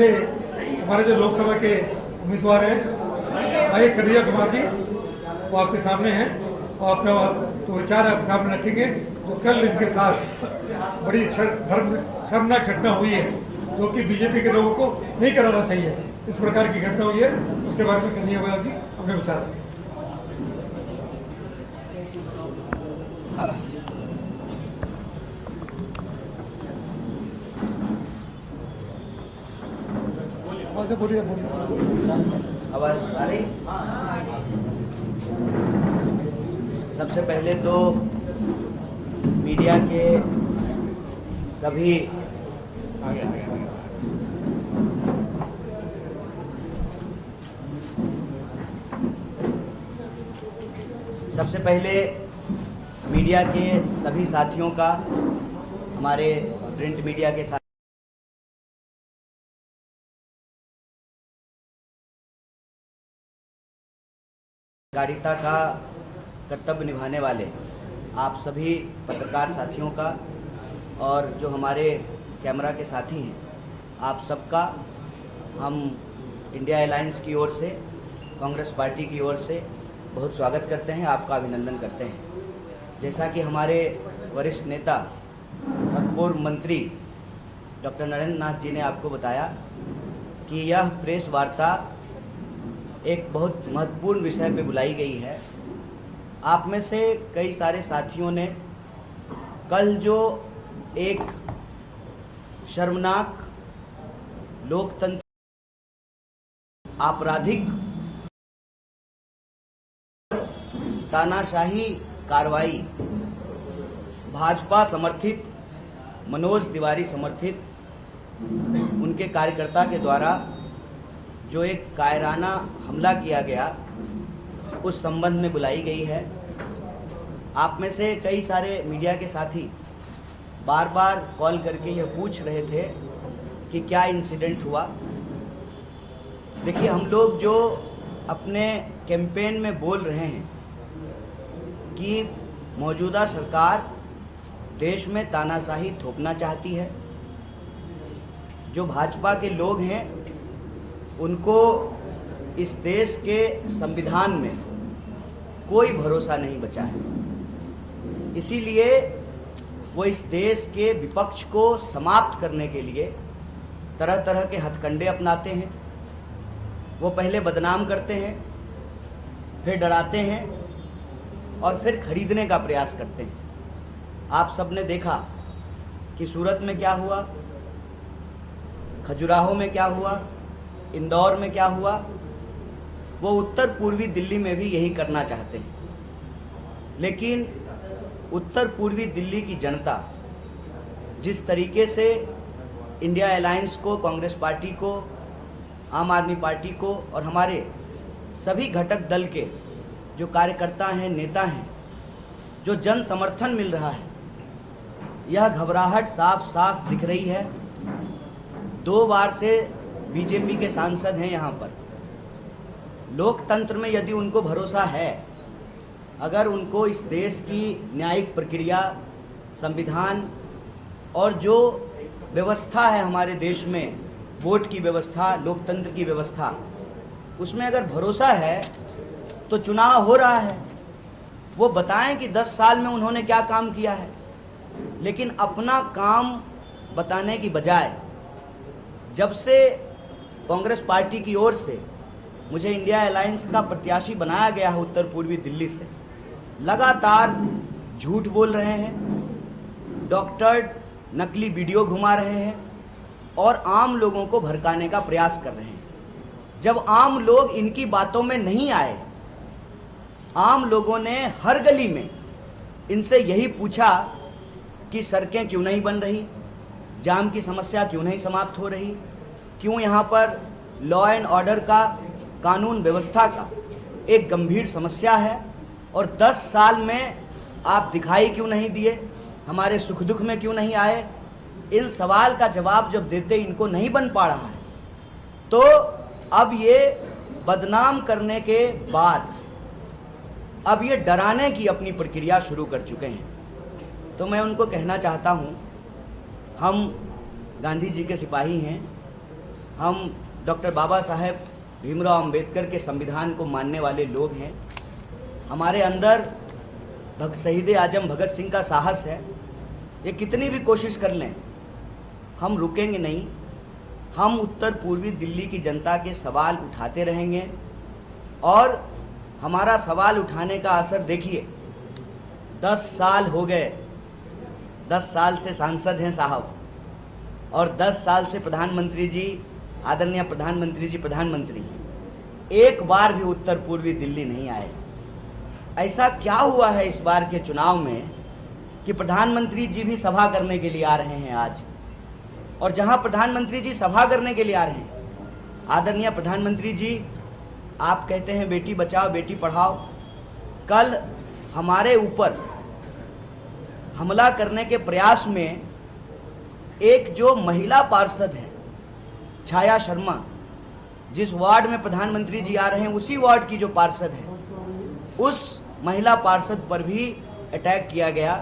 हमारे जो लोकसभा के उम्मीदवार हैं भाई कन्हैया कुमार जी, वो आपके सामने हैं और अपना तो विचार आपके सामने रखेंगे। तो कल इनके साथ बड़ी शर्मनाक घटना हुई है जो कि बीजेपी के लोगों को नहीं कराना चाहिए। इस प्रकार की घटना हुई है, उसके बारे में कन्हैया कुमार जी अपने विचार रखें। बोलिए आवाज आ रही। सबसे पहले तो मीडिया के सभी साथियों का, हमारे प्रिंट मीडिया के साथ सहकारिता का कर्तव्य निभाने वाले आप सभी पत्रकार साथियों का और जो हमारे कैमरा के साथी हैं, आप सबका हम इंडिया अलायंस की ओर से, कांग्रेस पार्टी की ओर से बहुत स्वागत करते हैं, आपका अभिनंदन करते हैं। जैसा कि हमारे वरिष्ठ नेता और पूर्व मंत्री डॉक्टर नरेंद्र नाथ जी ने आपको बताया कि यह प्रेस वार्ता एक बहुत महत्वपूर्ण विषय पे बुलाई गई है। आप में से कई सारे साथियों ने कल जो एक शर्मनाक लोकतंत्र आपराधिक तानाशाही कार्रवाई भाजपा समर्थित मनोज तिवारी समर्थित उनके कार्यकर्ता के द्वारा जो एक कायराना हमला किया गया, उस संबंध में बुलाई गई है। आप में से कई सारे मीडिया के साथी बार बार कॉल करके यह पूछ रहे थे कि क्या इंसिडेंट हुआ। देखिए, हम लोग जो अपने कैंपेन में बोल रहे हैं कि मौजूदा सरकार देश में तानाशाही थोपना चाहती है, जो भाजपा के लोग हैं उनको इस देश के संविधान में कोई भरोसा नहीं बचा है, इसीलिए वो इस देश के विपक्ष को समाप्त करने के लिए तरह तरह के हथकंडे अपनाते हैं। वो पहले बदनाम करते हैं, फिर डराते हैं और फिर खरीदने का प्रयास करते हैं। आप सब ने देखा कि सूरत में क्या हुआ, खजुराहो में क्या हुआ, इंदौर में क्या हुआ। वो उत्तर पूर्वी दिल्ली में भी यही करना चाहते हैं, लेकिन उत्तर पूर्वी दिल्ली की जनता जिस तरीके से इंडिया अलायंस को, कांग्रेस पार्टी को, आम आदमी पार्टी को और हमारे सभी घटक दल के जो कार्यकर्ता हैं, नेता हैं, जो जन समर्थन मिल रहा है, यह घबराहट साफ साफ दिख रही है। 2 बार से बीजेपी के सांसद हैं यहाँ पर। लोकतंत्र में यदि उनको भरोसा है, अगर उनको इस देश की न्यायिक प्रक्रिया, संविधान और जो व्यवस्था है हमारे देश में, वोट की व्यवस्था, लोकतंत्र की व्यवस्था, उसमें अगर भरोसा है तो चुनाव हो रहा है, वो बताएं कि 10 साल में उन्होंने क्या काम किया है। लेकिन अपना काम बताने की बजाय, जब से कांग्रेस पार्टी की ओर से मुझे इंडिया अलायंस का प्रत्याशी बनाया गया है उत्तर पूर्वी दिल्ली से, लगातार झूठ बोल रहे हैं, डॉक्टर नकली वीडियो घुमा रहे हैं और आम लोगों को भड़काने का प्रयास कर रहे हैं। जब आम लोग इनकी बातों में नहीं आए, आम लोगों ने हर गली में इनसे यही पूछा कि सड़कें क्यों नहीं बन रही, जाम की समस्या क्यों नहीं समाप्त हो रही, क्यों यहाँ पर लॉ एंड ऑर्डर का, कानून व्यवस्था का एक गंभीर समस्या है और 10 साल में आप दिखाई क्यों नहीं दिए, हमारे सुख दुख में क्यों नहीं आए। इन सवाल का जवाब जब देते इनको नहीं बन पा रहा है, तो अब ये बदनाम करने के बाद अब ये डराने की अपनी प्रक्रिया शुरू कर चुके हैं। तो मैं उनको कहना चाहता हूँ, हम गांधी जी के सिपाही हैं, हम डॉक्टर बाबा साहेब भीमराव अंबेडकर के संविधान को मानने वाले लोग हैं। हमारे अंदर शहीद आजम भगत सिंह का साहस है। ये कितनी भी कोशिश कर लें, हम रुकेंगे नहीं। हम उत्तर पूर्वी दिल्ली की जनता के सवाल उठाते रहेंगे और हमारा सवाल उठाने का असर देखिए। 10 साल हो गए, 10 साल से सांसद हैं साहब, और 10 साल से प्रधानमंत्री जी, आदरणीय प्रधानमंत्री जी प्रधानमंत्री, एक बार भी उत्तर पूर्वी दिल्ली नहीं आए। ऐसा क्या हुआ है इस बार के चुनाव में कि प्रधानमंत्री जी भी सभा करने के लिए आ रहे हैं आज, और जहां प्रधानमंत्री जी सभा करने के लिए आ रहे हैं, आदरणीय प्रधानमंत्री जी आप कहते हैं बेटी बचाओ बेटी पढ़ाओ। कल हमारे ऊपर हमला करने के प्रयास में एक जो महिला पार्षद है छाया शर्मा, जिस वार्ड में प्रधानमंत्री जी आ रहे हैं उसी वार्ड की जो पार्षद है, उस महिला पार्षद पर भी अटैक किया गया।